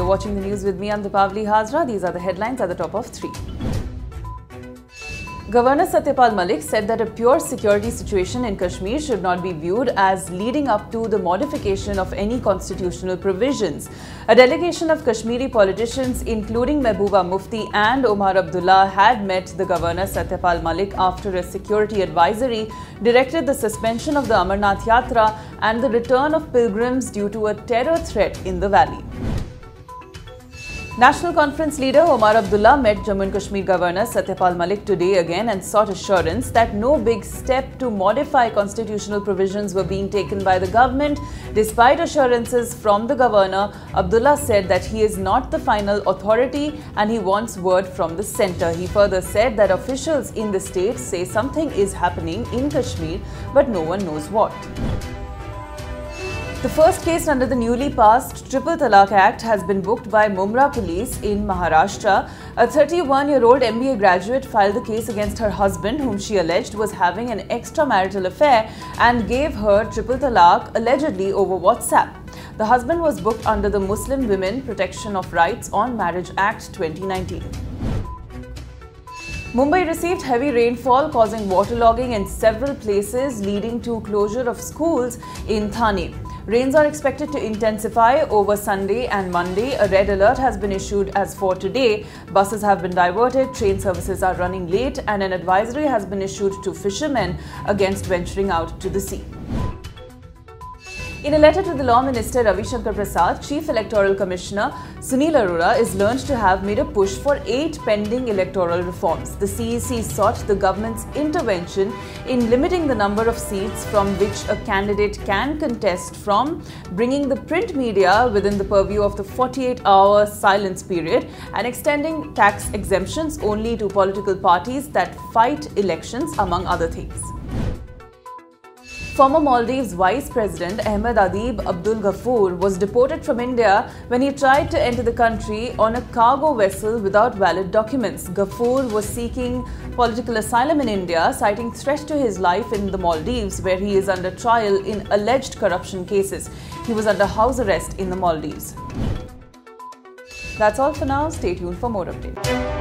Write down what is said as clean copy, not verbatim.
watching the news with me, I'm Deepavali Hazra. These are the headlines at the top of 3. Governor Satyapal Malik said that a pure security situation in Kashmir should not be viewed as leading up to the modification of any constitutional provisions. A delegation of Kashmiri politicians, including Mehbooba Mufti and Omar Abdullah, had met the Governor Satyapal Malik after a security advisory directed the suspension of the Amarnath Yatra and the return of pilgrims due to a terror threat in the valley. National Conference leader Omar Abdullah met Jammu and Kashmir Governor Satyapal Malik today again and sought assurance that no big step to modify constitutional provisions were being taken by the government. Despite assurances from the governor, Abdullah said that he is not the final authority and he wants word from the centre. He further said that officials in the state say something is happening in Kashmir, but no one knows what. The first case under the newly passed Triple Talaq Act has been booked by Mumra police in Maharashtra. A 31-year-old MBA graduate filed the case against her husband, whom she alleged was having an extramarital affair and gave her triple talaq allegedly over WhatsApp. The husband was booked under the Muslim Women Protection of Rights on Marriage Act 2019. Mumbai received heavy rainfall causing waterlogging in several places, leading to closure of schools in Thane. Rains are expected to intensify over Sunday and Monday. A red alert has been issued as for today. Buses have been diverted, train services are running late, and an advisory has been issued to fishermen against venturing out to the sea. In a letter to the Law Minister Ravi Shankar Prasad, Chief Electoral Commissioner Sunil Arora is learned to have made a push for 8 pending electoral reforms. The CEC sought the government's intervention in limiting the number of seats from which a candidate can contest from, bringing the print media within the purview of the 48-hour silence period, and extending tax exemptions only to political parties that fight elections, among other things. Former Maldives Vice President Ahmed Adib Abdul Ghafoor was deported from India when he tried to enter the country on a cargo vessel without valid documents. Ghafoor was seeking political asylum in India, citing threat to his life in the Maldives, where he is under trial in alleged corruption cases. He was under house arrest in the Maldives. That's all for now. Stay tuned for more updates.